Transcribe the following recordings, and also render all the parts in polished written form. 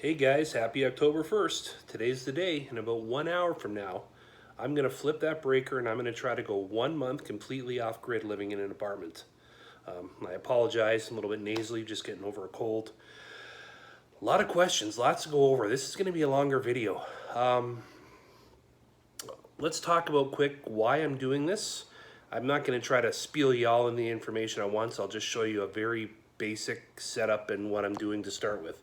Hey guys, happy October 1st. Today's the day. In about 1 hour from now, I'm going to flip that breaker and I'm going to try to go 1 month completely off grid living in an apartment. I apologize, I'm a little bit nasally, just getting over a cold. A lot of questions, lots to go over. This is going to be a longer video. Let's talk about quick why I'm doing this. I'm not going to try to spiel you all in the information at once. I'll just show you a very basic setup and what I'm doing to start with.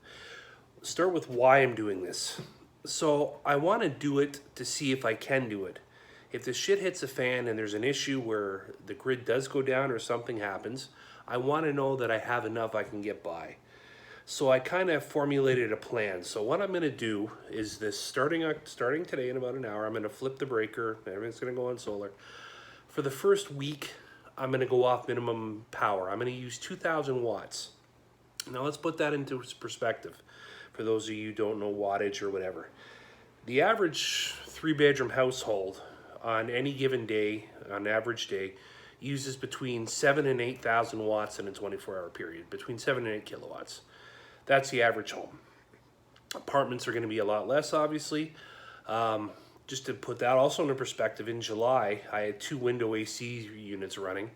Start with why I'm doing this. So I want to do it to see if I can do it. If the shit hits a fan and there's an issue where the grid does go down or something happens, I want to know that I have enough I can get by. So I kind of formulated a plan. So what I'm going to do is this, starting today in about an hour, I'm going to flip the breaker. Everything's going to go on solar. For the first week, I'm going to go off minimum power. I'm going to use 2,000 watts. Now let's put that into perspective for those of you who don't know wattage or whatever. The average 3-bedroom household on any given day, on average day, uses between 7 and 8,000 watts in a 24-hour period, between 7 and 8 kilowatts. That's the average home. Apartments are going to be a lot less, obviously. Just to put that also into perspective, in July, I had 2 window AC units running.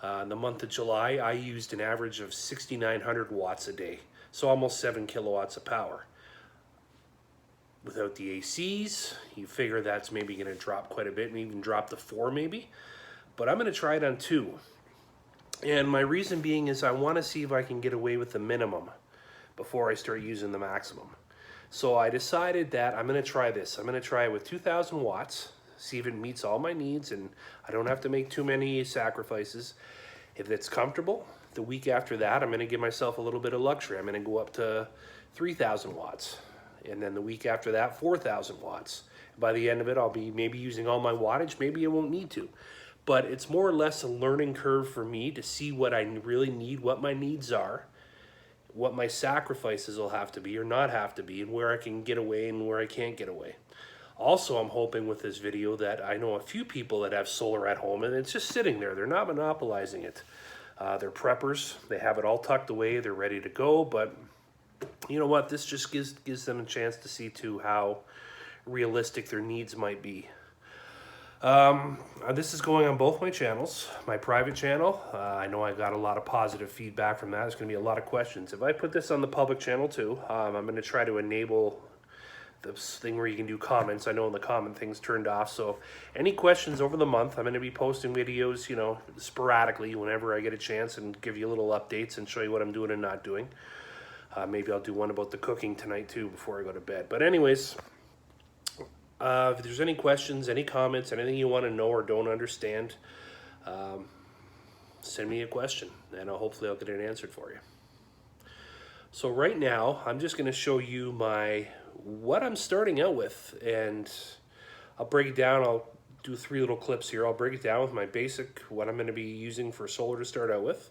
In the month of July, I used an average of 6,900 watts a day, so almost 7 kilowatts of power. Without the ACs, you figure that's maybe going to drop quite a bit and even drop to 4 maybe. But I'm going to try it on 2. And my reason being is I want to see if I can get away with the minimum before I start using the maximum. So I decided that I'm going to try this. I'm going to try it with 2,000 watts, see if it meets all my needs and I don't have to make too many sacrifices. If it's comfortable, the week after that, I'm going to give myself a little bit of luxury. I'm going to go up to 3,000 watts. And then the week after that, 4,000 watts. By the end of it, I'll be maybe using all my wattage. Maybe I won't need to. But it's more or less a learning curve for me to see what I really need, what my needs are, what my sacrifices will have to be or not have to be, and where I can get away and where I can't get away. Also, I'm hoping with this video that I know a few people that have solar at home and it's just sitting there. They're not monopolizing it. They're preppers. They have it all tucked away. They're ready to go. But you know what? This just gives them a chance to see too how realistic their needs might be. This is going on both my channels. My private channel, I know I got a lot of positive feedback from that. There's going to be a lot of questions. If I put this on the public channel too, I'm going to try to enable this thing where you can do comments. I know in the comment thing's turned off. So any questions over the month, I'm going to be posting videos, you know, sporadically whenever I get a chance and give you little updates and show you what I'm doing and not doing. Maybe I'll do one about the cooking tonight too before I go to bed. But anyways, if there's any questions, any comments, anything you want to know or don't understand, send me a question and hopefully I'll get it answered for you. So right now, I'm just going to show you what I'm starting out with, and I'll break it down. I'll do 3 little clips here. I'll break it down with my basic, what I'm going to be using for solar to start out with,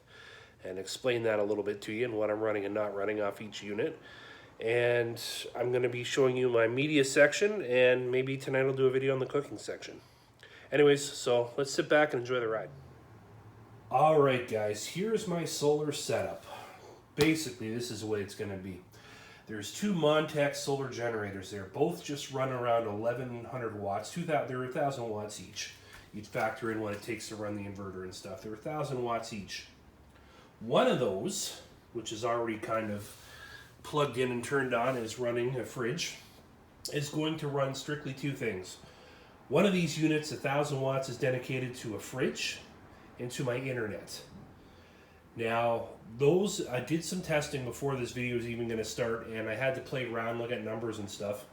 and explain that a little bit to you and what I'm running and not running off each unit. And I'm going to be showing you my media section, and maybe tonight I'll do a video on the cooking section. Anyways, so let's sit back and enjoy the ride. All right, guys, here's my solar setup. Basically, this is the way it's going to be. There's 2 Montech solar generators there. Both just run around 1,100 watts. They're 1,000 watts each. You'd factor in what it takes to run the inverter and stuff. They're 1,000 watts each. One of those, which is already kind of plugged in and turned on, is running a fridge, is going to run strictly 2 things. One of these units, 1,000 watts, is dedicated to a fridge and to my internet. Now, I did some testing before this video was even going to start, and I had to play around, look at numbers and stuff.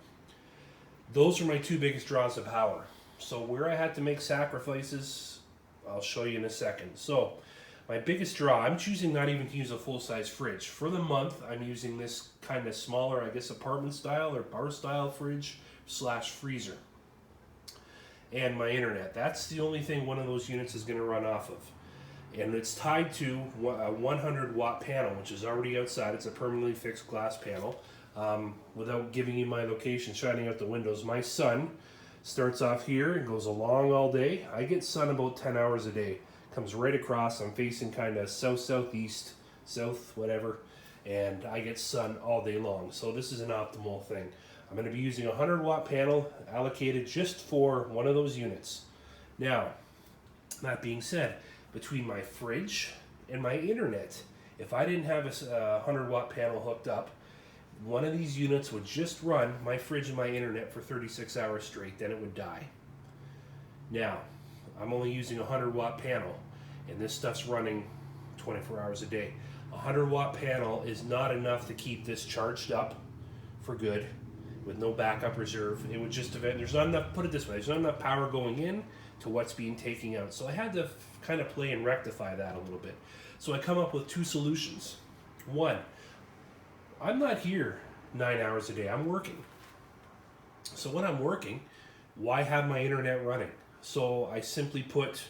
Those are my 2 biggest draws of power. So where I had to make sacrifices, I'll show you in a second. So my biggest draw, I'm choosing not even to use a full-size fridge. For the month, I'm using this kind of smaller, I guess, apartment style or bar style fridge / freezer. And my internet. That's the only thing one of those units is going to run off of. And it's tied to a 100 watt panel, which is already outside. It's a permanently fixed glass panel. Without giving you my location, shining out the windows, my sun starts off here and goes along all day. I get sun about 10 hours a day. Comes right across. I'm facing kind of south-southeast, south whatever. and I get sun all day long. So this is an optimal thing. I'm going to be using a 100-watt panel allocated just for one of those units. Now, that being said, between my fridge and my internet, if I didn't have a 100-watt panel hooked up, one of these units would just run my fridge and my internet for 36 hours straight, then it would die. Now, I'm only using a 100-watt panel, and this stuff's running 24 hours a day. A 100-watt panel is not enough to keep this charged up for good with no backup reserve. It would just there's not enough, put it this way, there's not enough power going in to what's being taken out. So I had to kind of play and rectify that a little bit. So I come up with two solutions. One, I'm not here 9 hours a day, I'm working. So when I'm working, why have my internet running? So I simply put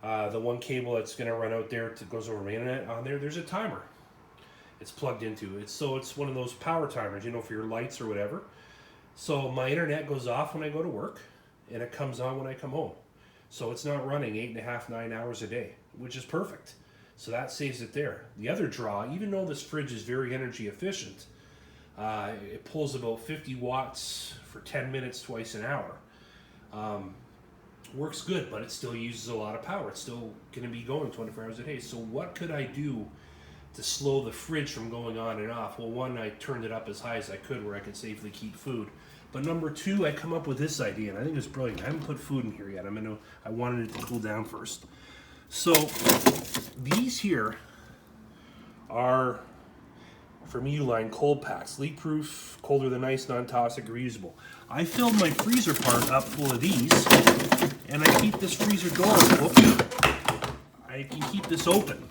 the one cable that's going to run out there that goes over my internet on there. There's a timer. It's plugged into it. So it's one of those power timers, you know, for your lights or whatever. So my internet goes off when I go to work, and it comes on when I come home. So it's not running 8.5, 9 hours a day, which is perfect. So that saves it there. The other draw, even though this fridge is very energy efficient, it pulls about 50 watts for 10 minutes twice an hour. Works good, but it still uses a lot of power. It's still going to be going 24 hours a day. So what could I do to slow the fridge from going on and off? Well, one, I turned it up as high as I could where I could safely keep food. But number two, I come up with this idea, and I think it's brilliant. I haven't put food in here yet. I wanted it to cool down first. So these here are from Uline cold packs, leak proof, colder than ice, non-toxic, reusable. I filled my freezer part up full of these, and I keep this freezer door open. I can keep this open.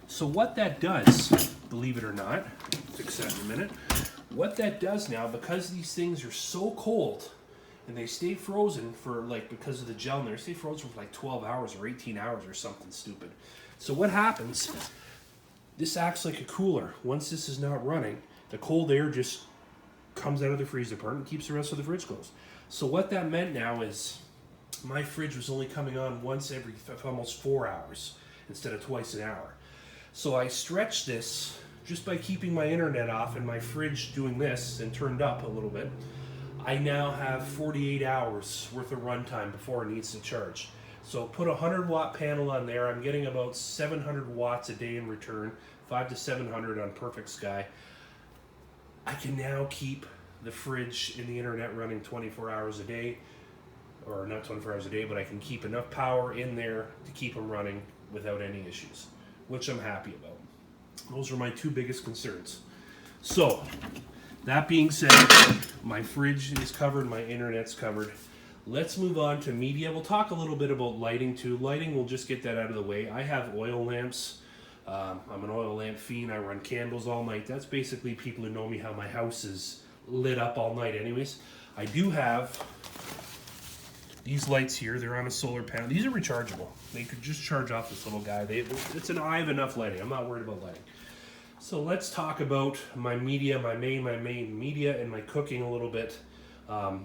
So what that does, believe it or not, fix that in a minute. What that does now, because these things are so cold, and they stay frozen for because of the gel in there, stay frozen for 12 hours or 18 hours or something stupid. So what happens, this acts like a cooler. Once this is not running, the cold air just comes out of the freezer part and keeps the rest of the fridge closed. So what that meant now is my fridge was only coming on once every almost 4 hours instead of twice an hour. So I stretched this just by keeping my internet off and my fridge doing this and turned up a little bit. I now have 48 hours worth of runtime before it needs to charge. So put a 100-watt panel on there. I'm getting about 700 watts a day in return, 500 to 700 on perfect sky. I can now keep the fridge and the internet running 24 hours a day, or not 24 hours a day, but I can keep enough power in there to keep them running without any issues, which I'm happy about. Those are my two biggest concerns. So, that being said, my fridge is covered, my internet's covered. Let's move on to media. We'll talk a little bit about lighting too. Lighting, we'll just get that out of the way. I have oil lamps. I'm an oil lamp fiend. I run candles all night. That's basically people who know me how my house is lit up all night anyways. I do have these lights here. They're on a solar panel. These are rechargeable. They could just charge off this little guy. I have enough lighting. I'm not worried about lighting. So let's talk about my media, my main media, and my cooking a little bit.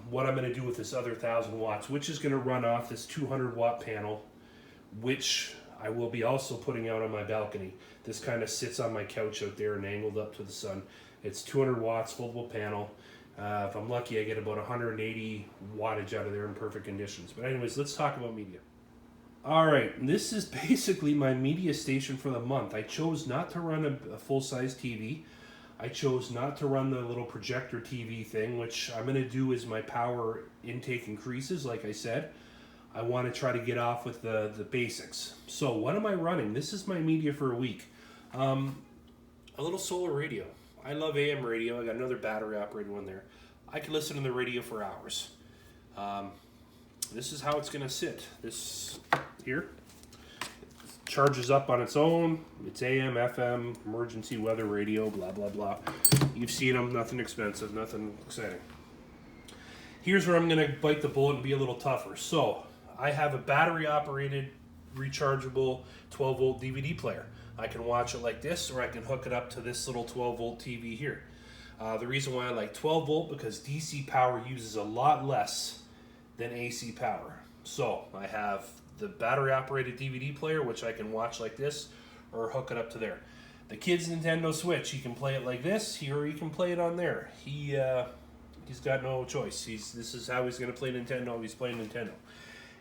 What I'm going to do with this other 1,000 watts, which is going to run off this 200-watt panel, which I will be also putting out on my balcony. This kind of sits on my couch out there and angled up to the sun. It's 200 watts, foldable panel. If I'm lucky, I get about 180 wattage out of there in perfect conditions. But anyways, let's talk about media. All right, this is basically my media station for the month. I chose not to run a full-size TV. I chose not to run the little projector TV thing, which I'm going to do as my power intake increases, like I said. I want to try to get off with the basics. So what am I running? This is my media for a week. A little solar radio. I love AM radio. I got another battery operated one there. I can listen to the radio for hours. This is how it's going to sit. This here charges up on its own. It's AM, FM, emergency weather radio, blah, blah, blah. You've seen them. Nothing expensive, nothing exciting. Here's where I'm going to bite the bullet and be a little tougher. So I have a battery-operated, rechargeable 12-volt DVD player. I can watch it like this, or I can hook it up to this little 12-volt TV here. The reason why I like 12-volt, because DC power uses a lot less than AC power. So I have the battery-operated DVD player, which I can watch like this, or hook it up to there. the kid's Nintendo Switch. He can play it like this, or he can play it on there. He's got no choice. This is how he's going to play Nintendo. He's playing Nintendo.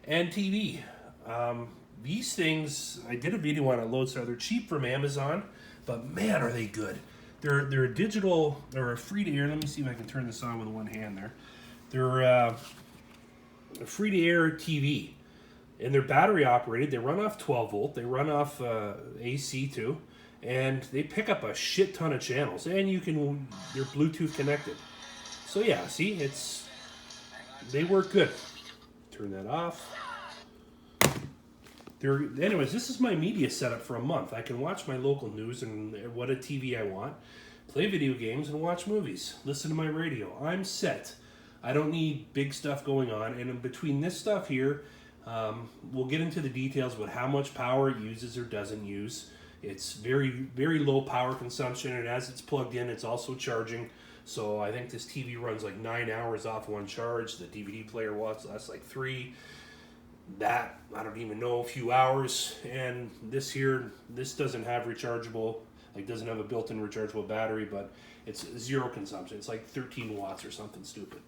And TV. These things, I did a video on it, Lodestar. They're cheap from Amazon, but man, are they good. They're a digital, or a free-to-air. Let me see if I can turn this on with one hand there. They're a free-to-air TV. And they're battery operated. They run off 12 volt. They run off AC too. And they pick up a shit ton of channels. And they're Bluetooth connected. So yeah, see, they work good. Turn that off. Anyways, this is my media setup for a month. I can watch my local news and what a TV I want, play video games, and watch movies. Listen to my radio. I'm set. I don't need big stuff going on. And in between this stuff here, we'll get into the details about how much power it uses or doesn't use. It's very, very low power consumption, and as it's plugged in, it's also charging. So I think this TV runs like 9 hours off one charge. The DVD player lasts like 3. That, I don't even know, a few hours. And this doesn't have rechargeable, doesn't have a built-in rechargeable battery, but it's zero consumption. It's like 13 watts or something stupid.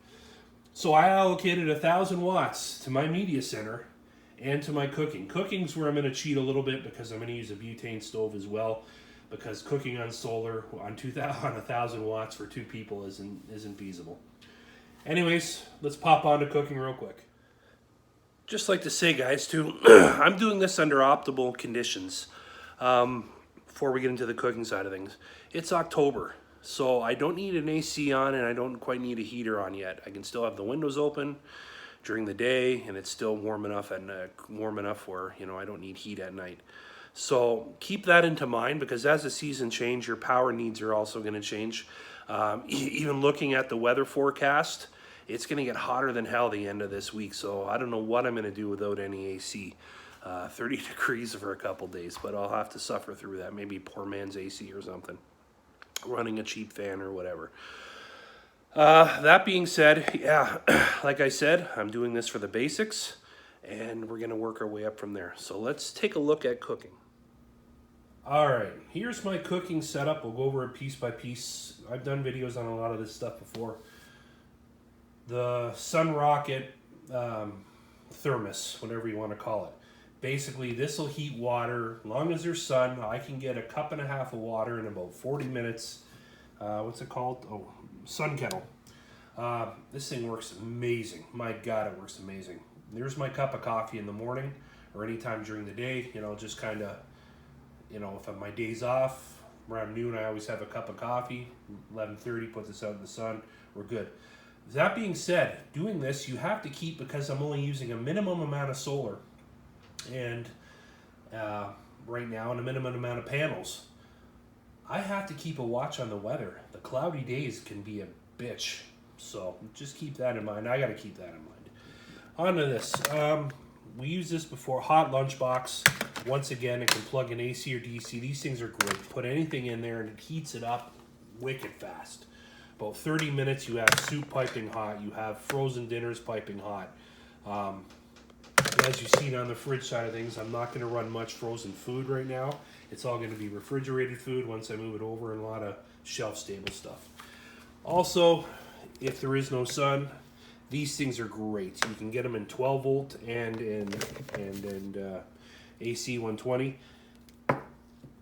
So I allocated 1,000 watts to my media center and to my cooking. Cooking's where I'm going to cheat a little bit because I'm going to use a butane stove as well, because cooking on solar on 1,000 watts for 2 people isn't feasible. Anyways, let's pop on to cooking real quick. Just like to say, guys, too, I'm doing this under optimal conditions. Before we get into the cooking side of things, it's October, so I don't need an AC on, and I don't quite need a heater on yet. I can still have the windows open during the day, and it's still warm enough where I don't need heat at night. So keep that into mind, because as the season changes, your power needs are also going to change. Even looking at the weather forecast, it's going to get hotter than hell the end of this week, so I don't know what I'm going to do without any AC. 30 degrees for a couple days, but I'll have to suffer through that. Maybe poor man's AC or something. Running a cheap fan or whatever. That being said, yeah, like I said, I'm doing this for the basics, and we're going to work our way up from there. So let's take a look at cooking. All right, here's my cooking setup. We'll go over it piece by piece. I've done videos on a lot of this stuff before. The Sun Rocket thermos, whatever you want to call it. Basically, this will heat water. As long as there's sun, I can get 1.5 cups of water in about 40 minutes. What's it called? Oh, Sun Kettle. This thing works amazing. My God, it works amazing. There's my cup of coffee in the morning or anytime during the day. Just kind of, if my day's off, around noon, I always have a cup of coffee. 11:30, put this out in the sun. We're good. That being said, doing this, you have to keep, because I'm only using a minimum amount of solar and right now, and a minimum amount of panels, I have to keep a watch on the weather. The cloudy days can be a bitch, so just keep that in mind. I got to keep that in mind. On to this. We used this before, hot lunchbox. Once again, it can plug in AC or DC. These things are great. Put anything in there and it heats it up wicked fast. About 30 minutes, you have soup piping hot. You have frozen dinners piping hot. As you've seen on the fridge side of things, I'm not going to run much frozen food right now. It's all going to be refrigerated food once I move it over, and a lot of shelf-stable stuff. Also, if there is no sun, these things are great. You can get them in 12 volt and in AC 120.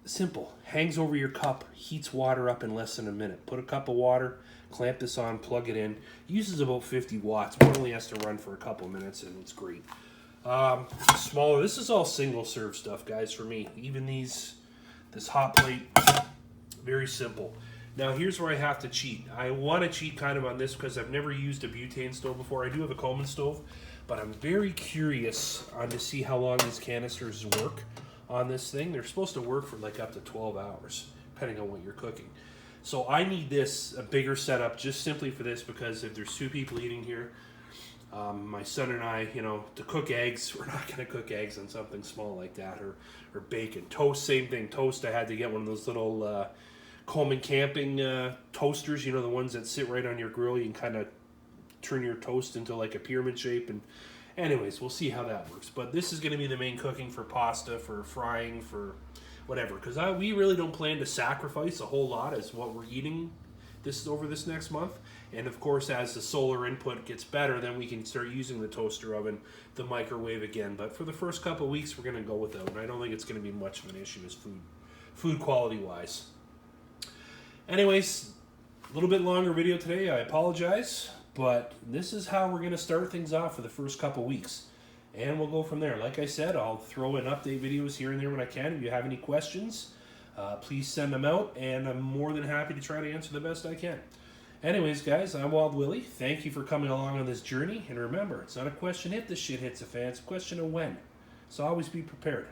Simple. Hangs over your cup, heats water up in less than a minute. Put a cup of water, clamp this on, plug it in. Uses about 50 watts, but only has to run for a couple minutes, and it's great. Smaller. This is all single serve stuff, guys, for me. Even this hot plate, very simple. Now, here's where I have to cheat. I want to cheat kind of on this because I've never used a butane stove before. I do have a Coleman stove, but I'm very curious on to see how long these canisters work on this thing. They're supposed to work for like up to 12 hours, depending on what you're cooking. So I need a bigger setup just simply for this, because if there's 2 people eating here, my son and I, to cook eggs, we're not going to cook eggs on something small like that, or bacon. Toast, same thing. Toast, I had to get one of those little Coleman camping toasters, the ones that sit right on your grill. You can kind of turn your toast into like a pyramid shape. And anyways, we'll see how that works. But this is going to be the main cooking for pasta, for frying, for whatever. Because we really don't plan to sacrifice a whole lot as what we're eating over this next month. And of course, as the solar input gets better, then we can start using the toaster oven, the microwave again. But for the first couple of weeks, we're going to go without, and I don't think it's going to be much of an issue as food quality wise. Anyways, a little bit longer video today. I apologize, but this is how we're going to start things off for the first couple of weeks. And we'll go from there. Like I said, I'll throw in update videos here and there when I can. If you have any questions, please send them out, and I'm more than happy to try to answer the best I can. Anyways, guys, I'm Wild Willie. Thank you for coming along on this journey. And remember, it's not a question if the shit hits the fan, it's a question of when. So always be prepared.